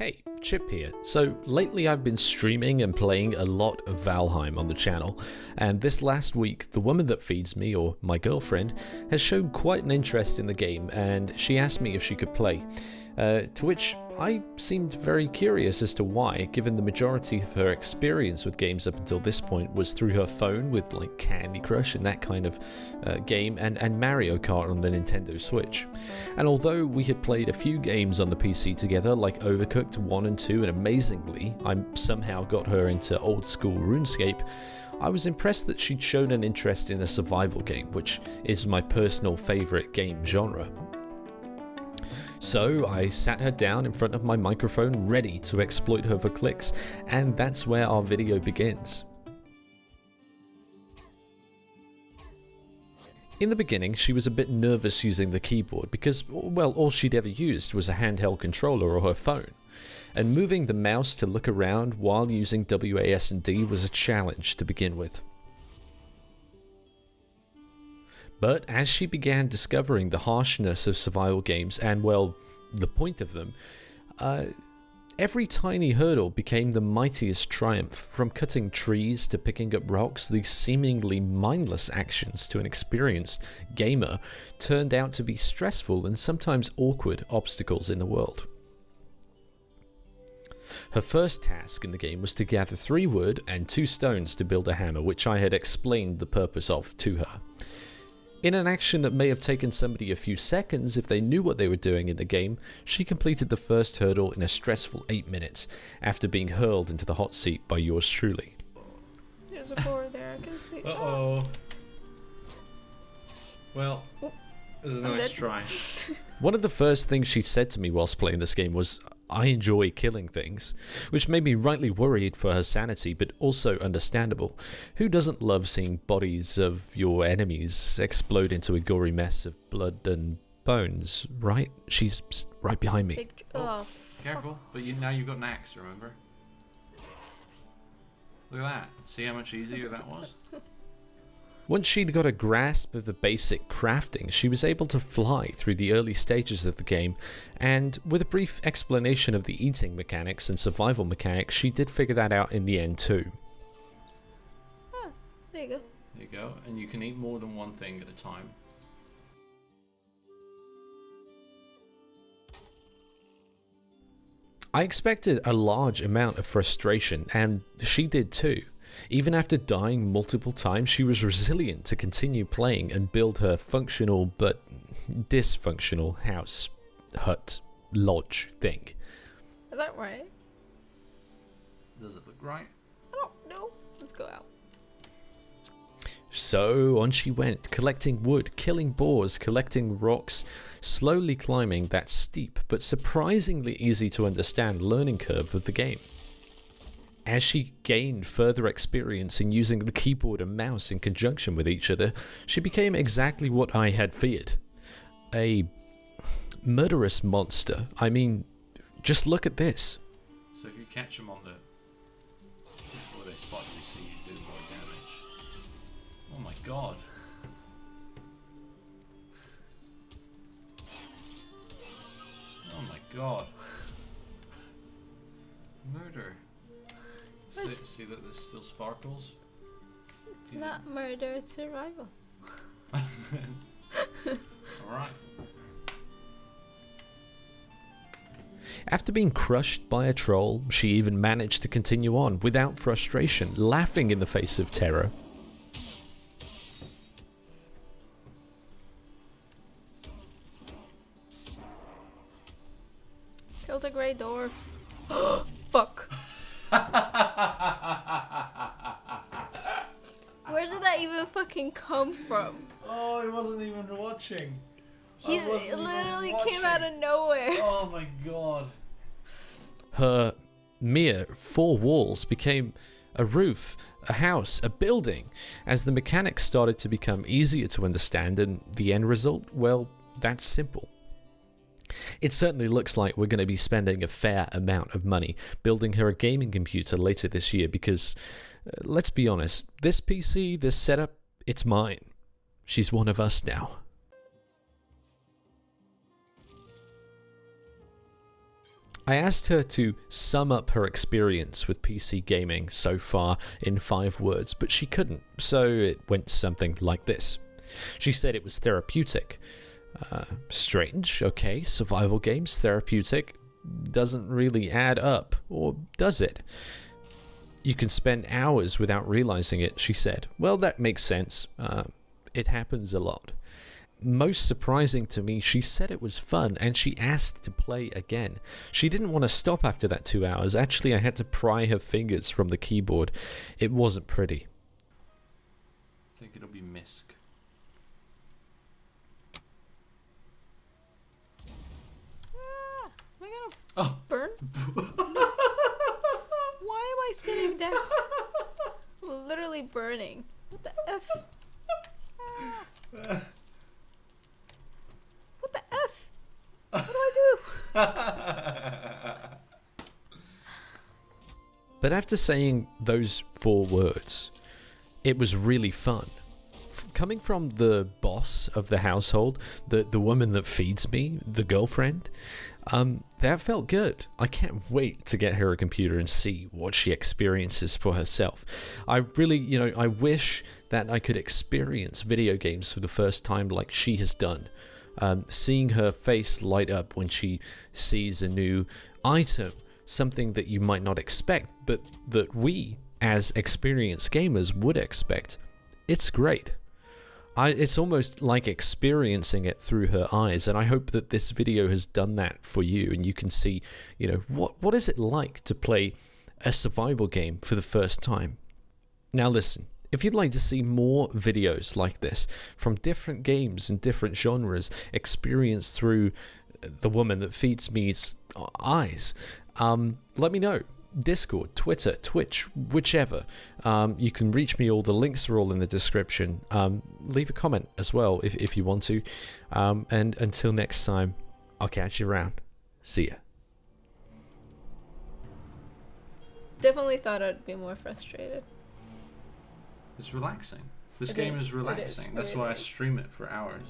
Hey, Chip here. So lately I've been streaming and playing a lot of Valheim on the channel, and this last week the woman that feeds me, or my girlfriend, has shown quite an interest in the game, and she asked me if she could play. To which I seemed very curious as to why, given the majority of her experience with games up until this point was through her phone with like Candy Crush and that kind of game, and Mario Kart on the Nintendo Switch. And although we had played a few games on the PC together, like Overcooked 1 and 2, and amazingly, I somehow got her into old school RuneScape, I was impressed that she'd shown an interest in a survival game, which is my personal favourite game genre. So I sat her down in front of my microphone ready to exploit her for clicks, and that's where our video begins. In the beginning, she was a bit nervous using the keyboard because, well, all she'd ever used was a handheld controller or her phone. And moving the mouse to look around while using WASD was a challenge to begin with. But as she began discovering the harshness of survival games and, well, the point of them, every tiny hurdle became the mightiest triumph. From cutting trees to picking up rocks, these seemingly mindless actions to an experienced gamer turned out to be stressful and sometimes awkward obstacles in the world. Her first task in the game was to gather 3 wood and 2 stones to build a hammer, which I had explained the purpose of to her. In an action that may have taken somebody a few seconds if they knew what they were doing in the game, she completed the first hurdle in a stressful 8 minutes, after being hurled into the hot seat by yours truly. There's a board there, I can see. Uh-oh. Well, it was a nice try. One of the first things she said to me whilst playing this game was, "I enjoy killing things," which made me rightly worried for her sanity, but also understandable. Who doesn't love seeing bodies of your enemies explode into a gory mess of blood and bones, right? She's right behind me. Careful, but now you've got an axe, remember? Look at that. See how much easier that was? Once she'd got a grasp of the basic crafting, she was able to fly through the early stages of the game, and with a brief explanation of the eating mechanics and survival mechanics, she did figure that out in the end too. Ah, there you go. There you go, and you can eat more than one thing at a time. I expected a large amount of frustration, and she did too. Even after dying multiple times, she was resilient to continue playing and build her functional but dysfunctional house, hut, lodge thing. Is that right? Does it look right? I don't know. Let's go out. So on she went, collecting wood, killing boars, collecting rocks, slowly climbing that steep but surprisingly easy to understand learning curve of the game. As she gained further experience in using the keyboard and mouse in conjunction with each other, she became exactly what I had feared. A murderous monster. I mean, just look at this. So if you catch them on before they spot you, see you do more damage. Oh my god. Oh my god. Murder. See that there's still sparkles? It's not murder, it's survival. Alright. After being crushed by a troll, she even managed to continue on without frustration, laughing in the face of terror. Killed a grey dwarf. Fuck. Where did that even fucking come from? Oh, he wasn't even watching. He literally came out of nowhere. Oh my god. Her mere 4 walls became a roof, a house, a building, as the mechanics started to become easier to understand, and the end result, well, that's simple. It certainly looks like we're going to be spending a fair amount of money building her a gaming computer later this year because, let's be honest, this PC, this setup, it's mine. She's one of us now. I asked her to sum up her experience with PC gaming so far in 5 words, but she couldn't, so it went something like this. She said it was therapeutic. Strange, okay, survival games, therapeutic, doesn't really add up, or does it? You can spend hours without realizing it, she said. Well, that makes sense. It happens a lot. Most surprising to me, she said it was fun and she asked to play again. She didn't want to stop after that 2 hours. Actually, I had to pry her fingers from the keyboard. It wasn't pretty. I think it'll be Misk. Am I gonna burn? Why am I sitting down? I'm literally burning. What the F? What the F? What do I do? But after saying those 4 words, it was really fun. Coming from the boss of the household, the woman that feeds me, the girlfriend, that felt good. I can't wait to get her a computer and see what she experiences for herself. I really, I wish that I could experience video games for the first time like she has done. Seeing her face light up when she sees a new item, something that you might not expect, but that we, as experienced gamers, would expect. It's great. It's almost like experiencing it through her eyes, and I hope that this video has done that for you, and you can see, what is it like to play a survival game for the first time. Now listen, if you'd like to see more videos like this from different games and different genres experienced through the woman that feeds me's eyes, let me know. Discord, Twitter, Twitch, whichever. You can reach me. All the links are all in the description. Leave a comment as well if you want to. And until next time, I'll catch you around. See ya. Definitely thought I'd be more frustrated. It's relaxing. This game is relaxing. That's why I stream it for hours.